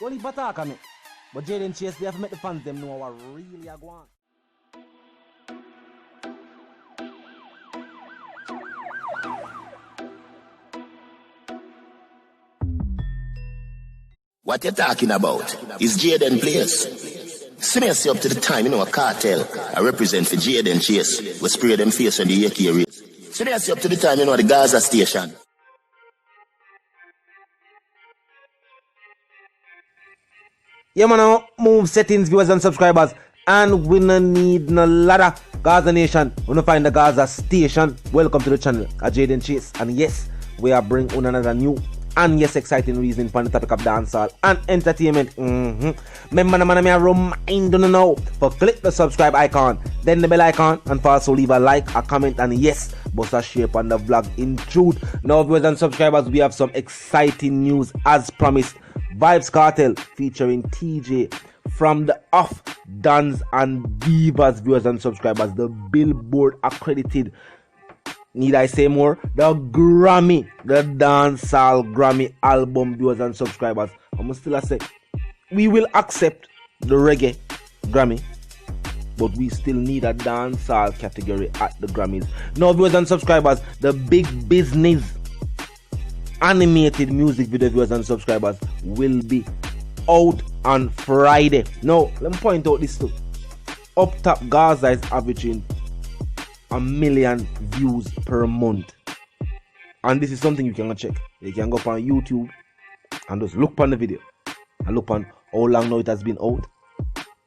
Only attack on me. But Jayden Chase, they have to make the fans them know what really are going. What you talking about? Is Jayden place? See me up to the time, a cartel. I represent for Jayden Chase. We spray them face on the AK race. See me up to the time, the Gaza station. Yeah, man, move settings, viewers and subscribers. And we no need no ladder. Gaza Nation, we no find the Gaza station. Welcome to the channel, Jayden Chase. And yes, we are bringing another new and yes, exciting reason for the topic of dancehall and entertainment. Remember, man, I remind you now for click the subscribe icon, then the bell icon, and for also leave a like, a comment, and yes, bust a share on the vlog in truth. Now, viewers and subscribers, we have some exciting news as promised. Vybz Kartel featuring Teejay from the Off Dance and Divas, viewers and subscribers, the Billboard accredited. Need I say more? The Grammy, the Dancehall Grammy album, viewers and subscribers. I'm still say we will accept the reggae Grammy, but we still need a dancehall category at the Grammys. Now, viewers and subscribers, the Big Business animated music video, viewers and subscribers, will be out on Friday. Now, let me point out this too. Up top, Gaza is averaging 1 million views per month, and this is something you can check. You can go up on YouTube and just look on the video and look on how long now it has been out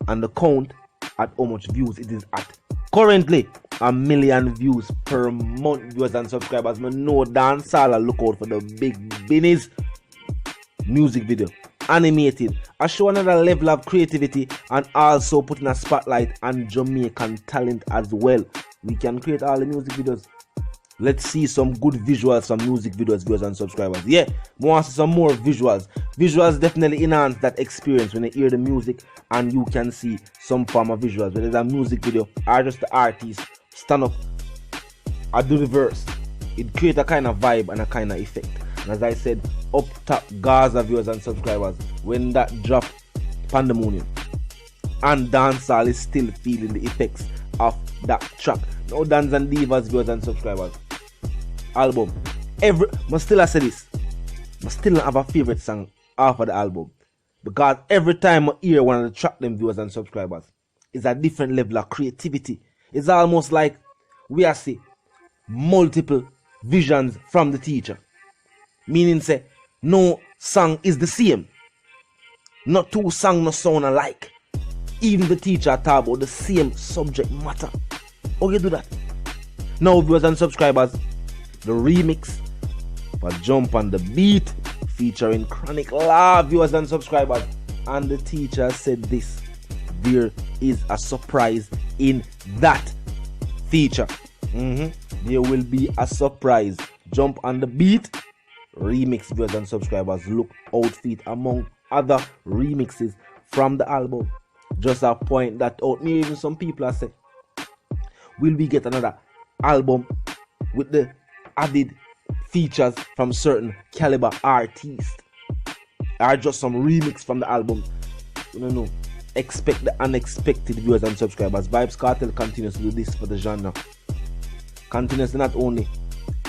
and the count at how much views it is at. Currently 1 million views per month, viewers and subscribers. Me know dancehall, look out for the Big Business music video, animated. I show another level of creativity and also putting a spotlight on Jamaican talent as well. We can create all the music videos. Let's see some good visuals, some music videos, viewers and subscribers. Yeah, we want to see some more visuals. Visuals definitely enhance that experience when you hear the music and you can see some form of visuals. Whether it's a music video or just the artist stand up or do the verse, it creates a kind of vibe and a kind of effect. And as I said, up top, Gaza, viewers and subscribers, when that drop, pandemonium, and dancehall is still feeling the effects of that track. Now, Dance and Divas, viewers and subscribers, album. But still I say this, but still don't have a favorite song off of the album, because every time I hear one of the track, them viewers and subscribers, it's a different level of creativity. It's almost like we are see multiple visions from the teacher. Meaning say no song is the same. Not two songs no sound alike. Even the teacher talk about the same subject matter. How you do that? Now, viewers and subscribers, the remix for Jump on the Beat featuring Chronic Love, viewers and subscribers. And the teacher said this: there is a surprise in that feature. There will be a surprise. Jump on the Beat remix, viewers and subscribers. Look out for it among other remixes from the album. Just a point that out. Me even some people are saying, will we get another album with the added features from certain caliber artists, or just some remix from the album? You don't know. Expect the unexpected, viewers and subscribers. Vybz Kartel continues to do this for the genre. Continues to not only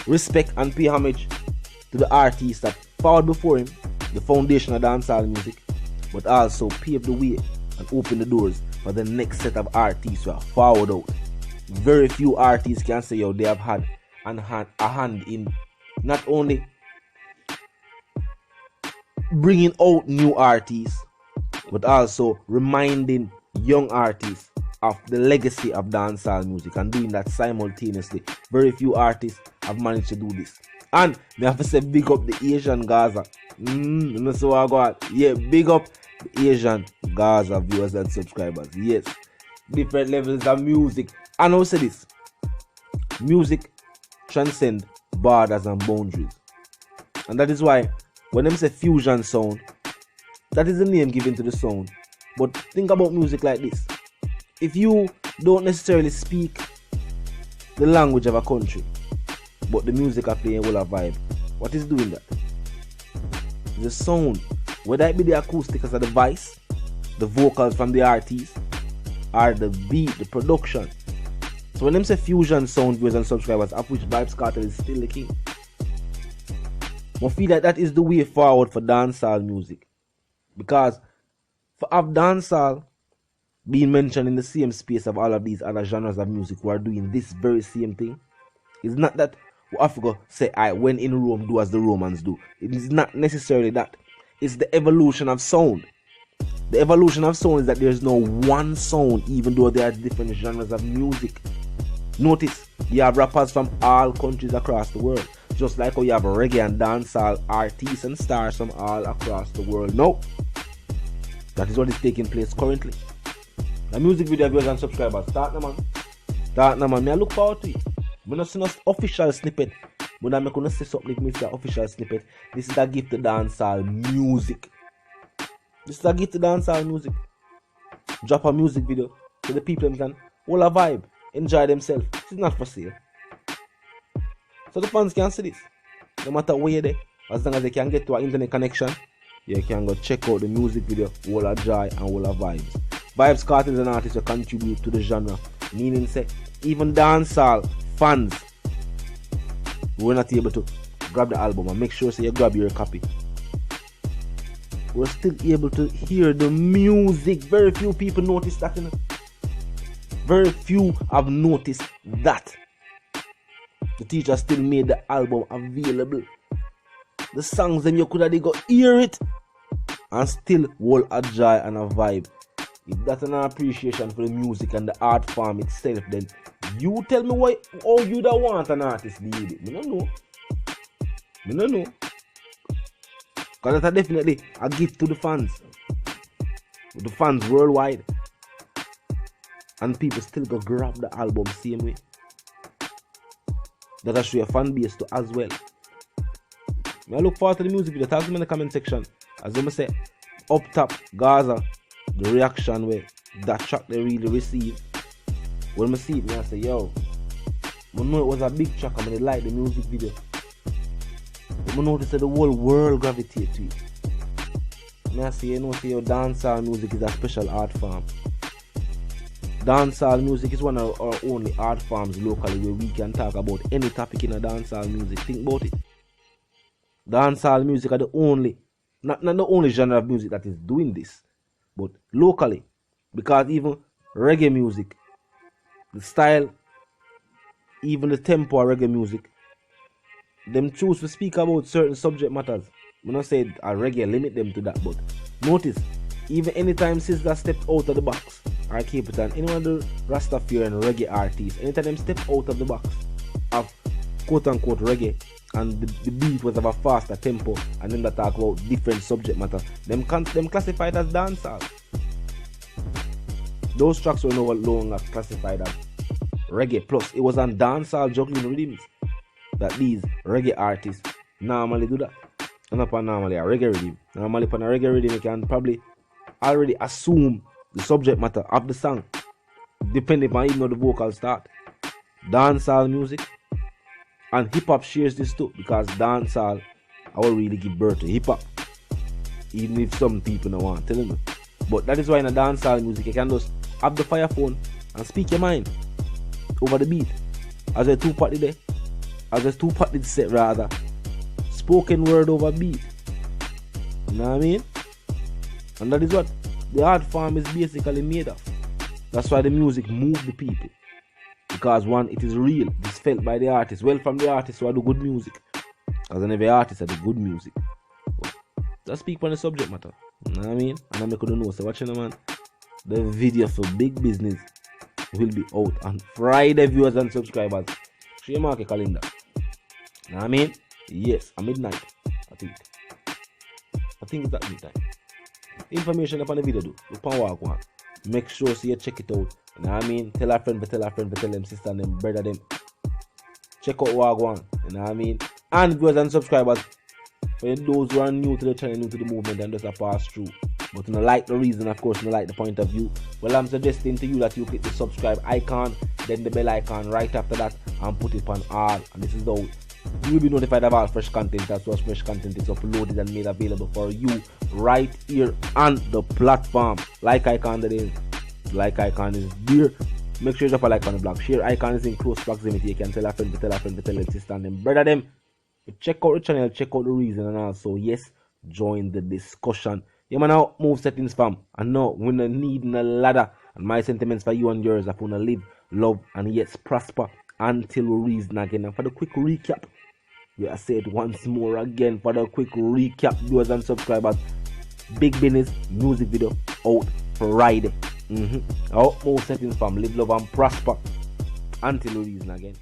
respect and pay homage to the artists that fought before him, the foundation of dancehall music, but also pave the way and open the doors for the next set of artists who are forward out. Very few artists can say they have had a hand in not only bringing out new artists, but also reminding young artists of the legacy of dancehall music, and doing that simultaneously. Very few artists have managed to do this. And me have to say big up the Asian Gaza. You know so I got. Yeah, big up the Asian Gaza, viewers and subscribers. Yes, different levels of music. And I will say this: music transcends borders and boundaries, and that is why when them say fusion sound, that is the name given to the sound. But think about music like this: if you don't necessarily speak the language of a country, but the music are playing will a vibe, what is doing that? The sound Whether it be the acoustic as the voice, the vocals from the artist, or the beat, the production. So when them say fusion sound, viewers and subscribers, of which Vybz Kartel is still the king, I feel like that is the way forward for dancehall music. Because for have dancehall being mentioned in the same space of all of these other genres of music who are doing this very same thing, it's not that we have to go say, when in Rome, do as the Romans do. It is not necessarily that. It's the evolution of sound. The evolution of sound is that there's no one sound, even though there are different genres of music. Notice, you have rappers from all countries across the world. Just like how you have reggae and dancehall artists and stars from all across the world. No. That is what is taking place currently. The music video viewers and subscribers, start now, man. Start now, man. Me I look forward to it. I'm not seeing an official snippet. But I'm going to say something like me, the official snippet. This is a gift to dancehall music. This is a gift to dancehall music. Drop a music video so the people can all a vibe, enjoy themselves. This is not for sale. So the fans can see this. No matter where you're there, as long as they can get to an internet connection, you can go check out the music video, all a joy and all a vibes. Vybz Kartel is an artist who contribute to the genre. Meaning say, even dancehall fans we're not able to grab the album and make sure so you grab your copy. We're still able to hear the music. Very few people notice that, you know. Very few have noticed that. The teacher still made the album available. The songs them you could have go hear it and still hold a joy and a vibe. If that's an appreciation for the music and the art form itself, then you tell me why you don't want an artist lead it. I don't know. Because that's definitely a gift to the fans. The fans worldwide. And people still go grab the album same way. That'll show a fan base too as well. I look forward to the music video. Talk to me in the comment section. As I say, up top, Gaza, the reaction where that track they really receive. When I see it, I say, yo, I know it was a big track, and I like the music video. I notice that the whole world gravitates to it. I say, you know, your dancehall music is a special art form. Dancehall music is one of our only art forms locally where we can talk about any topic in a dancehall music. Think about it. Dancehall music are the only, not the only genre of music that is doing this, but locally. Because even reggae music, the style, even the tempo of reggae music, them choose to speak about certain subject matters. I'm not saying a reggae limit them to that, but notice, even anytime Sizzla stepped out of the box, or Capitan, anyone of the Rastafarian reggae artists, anytime them step out of the box of quote-unquote reggae, and the beat was of a faster tempo, and then they talk about different subject matter, them classified as dancehall. Those tracks were no longer classified as reggae, plus it was on dancehall juggling rhythms that these reggae artists normally do that. And not normally a reggae rhythm. Normally upon a reggae rhythm you can probably already assume the subject matter of the song, depending on even how the vocals start. Dancehall music and hip hop shares this too, because dancehall I will really give birth to hip hop, even if some people don't want to tell me. But that is why in a dancehall music you can just have the fire phone and speak your mind over the beat. As a two-part did set rather, spoken word over beat. You know what I mean? And that is what the art form is basically made of. That's why the music moves the people. Because one, it is real. It's felt by the artist. Well, from the artists who do good music. Because every artist has good music. But just speak on the subject matter. You know what I mean? And I'm going to know. So watching man, the video for Big Business will be out on Friday, viewers and subscribers. Show your market calendar. You know what I mean? Yes, at midnight. I think it's at midnight. Information upon the video do. Upon walk one. Make sure so you check it out. You know what I mean? Tell a friend, tell them sister and them brother them. Check out walk one. You know what I mean? And viewers and subscribers, for those who are new to the channel, new to the movement and just a pass through, but you don't like the reason, of course, you don't like the point of view, well, I'm suggesting to you that you click the subscribe icon, then the bell icon right after that, and put it on all. And this is how You will be notified of all fresh content as well as fresh content is uploaded and made available for you right here on the platform. Like icon that is, like icon is there. Make sure you drop a like on the blog. Share icon is in close proximity. You can tell a friend to tell a friend to tell a sister and them brother them. Check out the channel, check out the reason, and also yes, join the discussion. You man now move settings fam. And no, we no need no ladder. And my sentiments for you and yours are gonna live, love, and yes, prosper until we reason again. And for the quick recap, we are said once more again for the quick recap, viewers and subscribers. Big Business music video out Friday. Out move settings fam, live, love, and prosper until we reason again.